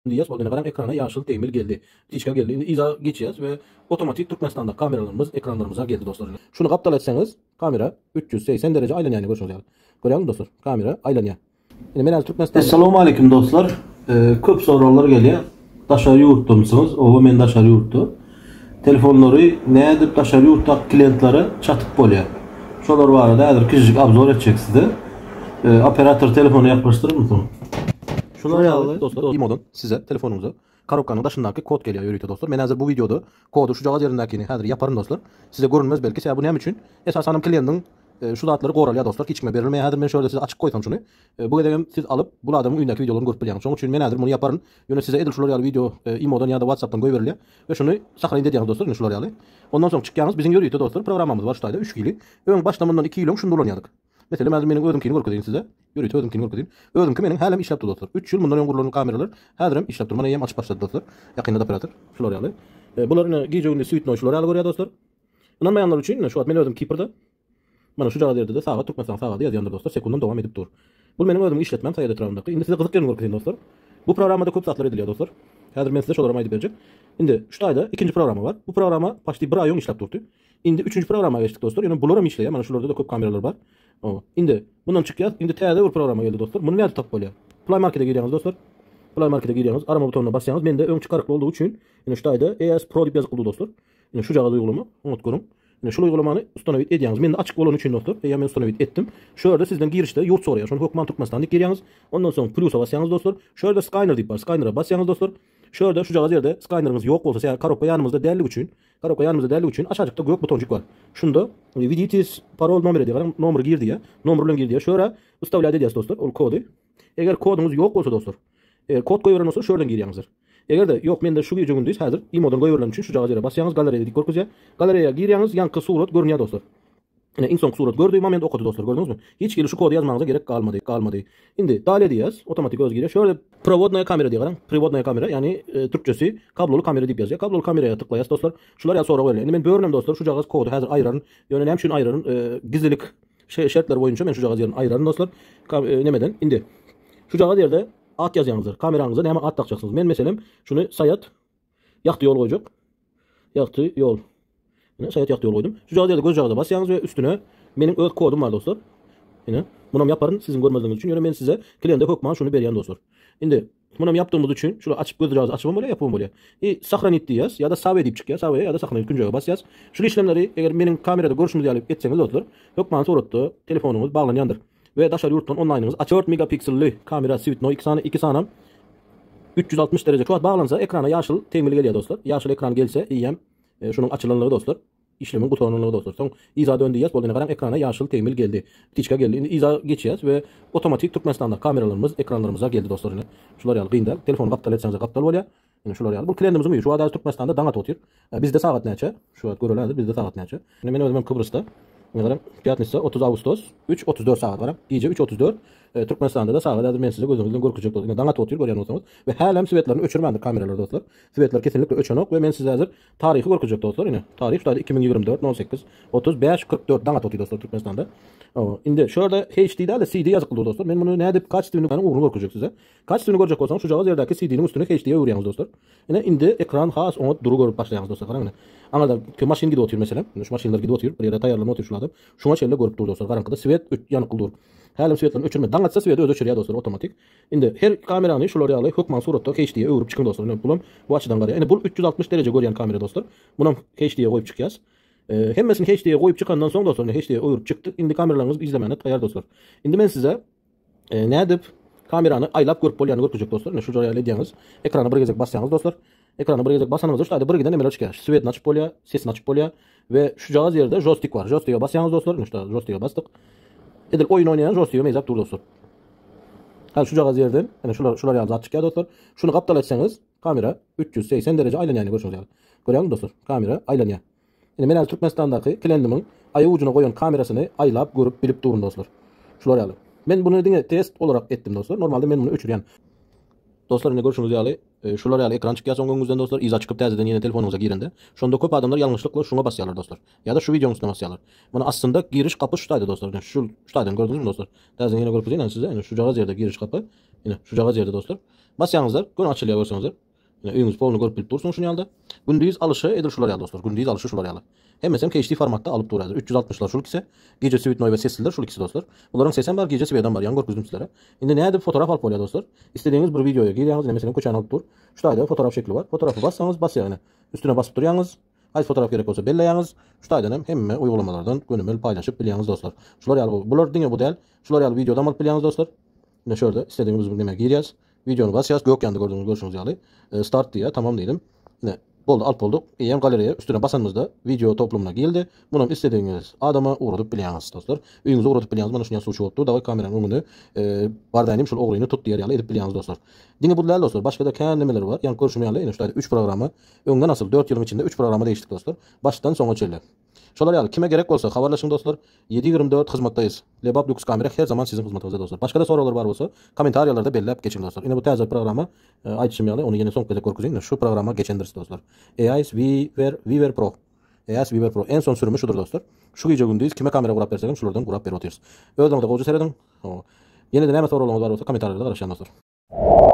diyeceğiz. Olduğuna kadar ekrana yaşıl temel geldi. Dişka geldi. Şimdi iza geçeceğiz ve otomatik Türkmenistan'da kameralarımız ekranlarımıza geldi dostlar. Şunu kaptal etseniz kamera 380 derece aylanıyor görüyorsunuz yani. Görüyor musunuz dostlar? Kamera aylanıyor. Şimdi ben Türkmenistan'da... Esselamu aleyküm dostlar. Köp sorular geliyor. Daşarı yurtta mısınız? O men daşarı yurtta. Telefonları ne edip daşarı yurtta klientlere çatıp oluyor. Şolar var da eğer küçücük abzor edecek size. Operatör telefonu yaklaştırır mısın? Şunları alalım dostlar. İmo'dan size telefonunuza karokkanın daşındaki kod geliyor yürüyte dostlar. Men hazır bu videoda kodu şu cihaz yerindekini hazır yaparım dostlar. Size görünmez belki. Sebep bu ne için? Esas hanım klientin şu dağıtları koralıyor dostlar. Hiç kime verilmeye hazır. Ben şöyle size açık koysam şunu. Bu kadar siz alıp bu adamın ündeki videolarını görüp biliyorsunuz. Onun için men hazır bunu yaparım. Yine size edil şuları video İmo'dan ya da WhatsApp'tan koy veriliyor. Ve şunu saklayın dediğiniz dostlar. Şuları alayım. Ondan sonra çıkacağınız bizim yürüyte dostlar programımız var şu tayda 3 kili. Ön başlamından 2 yılın şunu dolanıyorduk. Mesela ben benim ödümkini korkutayım size. Yürüyüt ödümkini korkutayım. Ödümkü benim hələm işləp dostlar. 3 yıl bundan ön kurulan kameralar hələm işləp durmana yem açıp başladı dostlar. Yakında da operator. Şular yalı. Bunlar gecəğində suite noşular yalı görüyor dostlar. İnanmayanlar için şu an benim ödüm Kipir'de. Bana şu cağda de sağa Türkmenistan sağa diye yazıyanlar dostlar. Sekundan devam edip dur. Bu benim ödüm işletmem sayıda etrafındaki. İndi size kızık yerini korkutayım dostlar. Bu programda köp saatler ediliyor dostlar. Hazır ben size şolarıma aydı verecek. İndi şu ayda ikinci programı var. Bu programa başlayıp bir ay işləp durdu. İndi üçüncü programa geçtik dostlar. Yani bunları işleyen. Bana şularda da köp kameralar var. O. İndi bundan çıkıyor. İndi TR'de bir programa geldi dostlar. Bunu nerede tap oluyor? Play Market'e giriyorsunuz dostlar. Play Market'e giriyorsunuz. Arama butonuna basıyorsunuz. Ben de ön çıkarıklı olduğu için yine şu ayda ES Pro dip yazık oldu dostlar. Yine şu cihaz uygulama. Unutkurum. Yine şu uygulamanı ustanovit ediyorsunuz. Ben de açık olan için dostlar. Ben ustanovit ettim. Şöyle sizden girişte yurt soruyor. Şu an Hokman Türkmenistan'da giriyorsunuz. Ondan sonra Plus'a basıyorsunuz dostlar. Şöyle Skyner dip var. Skyner'a basıyorsunuz dostlar. Şöyle şu cihaz yerde Skyner'ımız yok olsa yani karokka yanımızda değerli için. Karokka yanımızda değerli için aşağıcıkta gök butoncuk var. Şunda VDT's parol numara diye var. Numara girdi ya. Numarını girdi ya. Şöyle ustavlaydı diye dostlar. O kodu. Eğer kodunuz yok olsa dostlar. Eğer kod koyuverin olsa şuradan giriyorsunuz. Eğer de yok men de şu videogundeyiz hazır. İmodan koyuverin için şu cihaz yere basıyorsunuz. Galeriye dik korkuzya. Galeriye giriyorsunuz. Yankı surat görünüyor dostlar. Yani en son surat gördüğüm moment okudu dostlar gördünüz mü? Hiç gelip şu kodu yazmanıza gerek kalmadı. Şimdi dale diyeceğiz. Otomatik öz giriyor. Şöyle provodnaya kamera diye var. Provodnaya kamera yani Türkçesi kablolu kamera deyip yazıyor. Kablolu kameraya tıklayacağız dostlar. Şular ya sonra böyle. Yani ben böğürnem dostlar şu cihaz kodu hazır ayranın. Yani hem şunu ayranın gizlilik şartları boyunca ben şu cihaz yerin ayranın dostlar. Nemeden indi. Şu cihaz yerde at yazıyorsunuz. Kameranıza ne hemen at takacaksınız. Ben mesela şunu sayat yaktı yol koyacak. Yaktı yol. Sayat yaktı yol koydum. Şu cihazda göz cihazda basıyorsunuz ve üstüne benim öd kodum var dostlar. Yine bunu yaparım sizin görmediğiniz için. Yani ben size kliente Hokman şunu veriyorum dostlar. Şimdi bunu yaptığımız için şunu açıp göz cihazı açmam böyle yapmam böyle. Sakranit diyeceğiz ya da save deyip çıkıyor. Save ya da sakranit günce basacağız. Şu işlemleri eğer benim kamerada görüşümüzü alıp etseniz dostlar. Hokman soruttu telefonumuz bağlanyandır. Ve daşarı yurttan online'ımız 4 megapikselli kamera Sweet No 2 sanam 360 derece şu an bağlansa ekrana yaşıl temeli geliyor dostlar. Yaşıl ekran gelse iyiyem. Şunun açılanlığı dostlar. İşlemin butonunluğu dostlar. Son iza döndüyüz. Bolduğuna kadar ekrana yaşıl temel geldi. Tiçka geldi. Şimdi iza geçeceğiz ve otomatik Türkmenistan'da kameralarımız ekranlarımıza geldi dostlar. Yine. Şuları yalı kıyındal. Telefonu kaptal etseniz kaptal oluyor. Yine şuları yalı. Bu klientimiz mi? Şu anda Türkmenistan'da dangat oturuyor. Bizde saat ne açı? Şu an görüyorlardır. Bizde saat ne açı? Şimdi benim ödemem Kıbrıs'ta. Mesela Piyatnisa 30 Ağustos 3:34 saat var. Gece 3:34 Türkmenistan'da da saat ben size gözünüzden korkacak dostlar. Dangat oturuyor görüyorsunuz. Ve hələm sivetlerini öçürmendir kameralar dostlar. Sivetler kesinlikle öçönok ve ben size hazır tarihi korkacak dostlar. Yine tarih şu 2024 18 35 44 dangat oturuyor dostlar Türkmenistan'da. Indi şurada HD değil de CD yazık olur dostlar. Ben bunu ne edip kaç türünü uğrunu korkacak size. Kaç türünü görecek olsanız şu cihaz yerdeki CD'nin üstüne HD'ye uğrayınız dostlar. Yine indi ekran has onu duru görüp başlayınız dostlar. Karanlıkta. Anladın ki maşin gibi oturuyor mesela. Şu maşinler gibi oturuyor. Bir yere tayarlama oturuyor şu adam. Şu maşinle görüp dur dostlar. Karanlıkta sivet yanık olur. Hələm sivetlerini öçürme. Dangatsa siveti öz öçürüyor dostlar otomatik. Indi her kameranı şuları alayı Hokman suratda HD'ye öğürüp çıkın dostlar. Yani bu açıdan qaraya. Yani bu 360 derece görüyen kamera dostlar. Bunu HD'ye koyup çıkacağız. Hemmesini HD'ye koyup çıkandan sonra dostlar HD'ye öğürüp çıktık. Indi kameralarınız izlemene tayar dostlar. Indi ben size ne edip kameranı aylap görüp bolyanı görüp dostlar. Ne şu cahaya edeceğiniz. Ekranı bir bassanız dostlar. Ekranı bir basanız işte bir giden emeler çıkar. Sivetini açıp bolya, sesini açıp bolya ve şu cihaz yerde joystick var. Joystick'e bassanız dostlar. İşte joystick'e bastık. Edil oyun oynayan joystick'e mezap dur dostlar. Ha şu cihaz yerden yani şular yalnız açık ya dostlar. Şunu kaptal etseniz kamera 380 derece aylanıyor görüyorsunuz yani. Görüyor musunuz dostlar? Kamera aylanıyor. Yani ben Türkmenistan'daki klientimin ayı ucuna koyan kamerasını aylap görüp bilip durun dostlar. Şular yalı. Ben bunu test olarak ettim dostlar. Normalde ben bunu öçürüyen. Dostlar ine görüşüňiz ýaly şular ýaly ekran çykýar soňňyňyzdan dostlar iza çykyp täzeden ýene telefonuňyza girende şonda köp adamlar ýalňyşlykla şuňa basýarlar dostlar. Ýa-da şu videoň üstüne basýarlar. Muny aslında giriş kapy şu taýda dostlar. Şu taýdan gördüňizmi dostlar? Täzeden ýene görüp ýene size ýene şu jaga ýerde giriş kapy. Ýene şu jaga ýerde dostlar. Basýaňyzlar, gün açylýar görseňizler. Ýene öýüňiz polny görüp bilip dursun şuny ýalda. Gündüz alyşy edir şular ýaly dostlar. Gündüz alyşy şular ýaly. Hemmesem HD formatda alyp durýar. 360'lar şul ikisi, gece sivit noy ve sesliler şul ikisi dostlar. Bunların sesen var, gece siveden var. Yan görküzdüm sizlere. Indi näde fotoğraf alıp bolýar dostlar. İstediğiniz bir videoya girýäňiz, mesela köçäni alıp dur. Şu taýda fotoğraf şekli var. Fotoğrafy bassaňyz basýar. Üstüne basıp durýaňyz. Aýs fotoğraf gerek bolsa belleýäňiz. Şu taýdan hem hemme uygulamalardan gönümmel paýlaşyp bilýäňiz dostlar. Şular ýaly bular diňe bu däl. Şular ýaly videodan alyp bilýäňiz dostlar. Ine şurada istediğiniz bir näme girýäs. Videonu basýas, gök ýanda görüşüňiz ýaly. Start diýe tamam diýelim. Ine boldu alıp bolduk. Ýem galeriýa üstüne basanymyzda video toplumuna geldi. Muny istediğiniz adama uğradyp bilýäňiz dostlar. Öýüňize uğradyp bilýäňiz. Mana şuňa suçy bopdy. Daway kameranyň öňünde bardaýnym şol ogryny tut diýer ýaly edip bilýäňiz dostlar. Diňe bu däl dostlar. Başga da kän nemeler bar. Ýani görüşüm ýaly ene şu taýda 3 programy. Öňden asıl 4 ýylyň içinde 3 programy değişdik dostlar. Başdan soňa çeller. Şolar ýaly kime gerek bolsa habarlaşyň dostlar. 7/24 hyzmatdaýyz. Lebap Lux kamera her zaman sizin hyzmatyňyzda dostlar. Başga da soralar bar bolsa kommentariýalarda bellep geçin dostlar. Ine bu täze programy aýtjym ýaly ony ýene soňky görkezýän. Şu programa geçendirsiz dostlar. AIS Viver Pro. AIS Viver Pro en son sürümü şudur dostlar. Şu gece gündüz kime kamera gurap bersegem şulardan gurap berip otyrs. Öýdäňde gowy seredin. Ýene de näme soralarňyz bar bolsa kommentariýalarda garaşýan dostlar.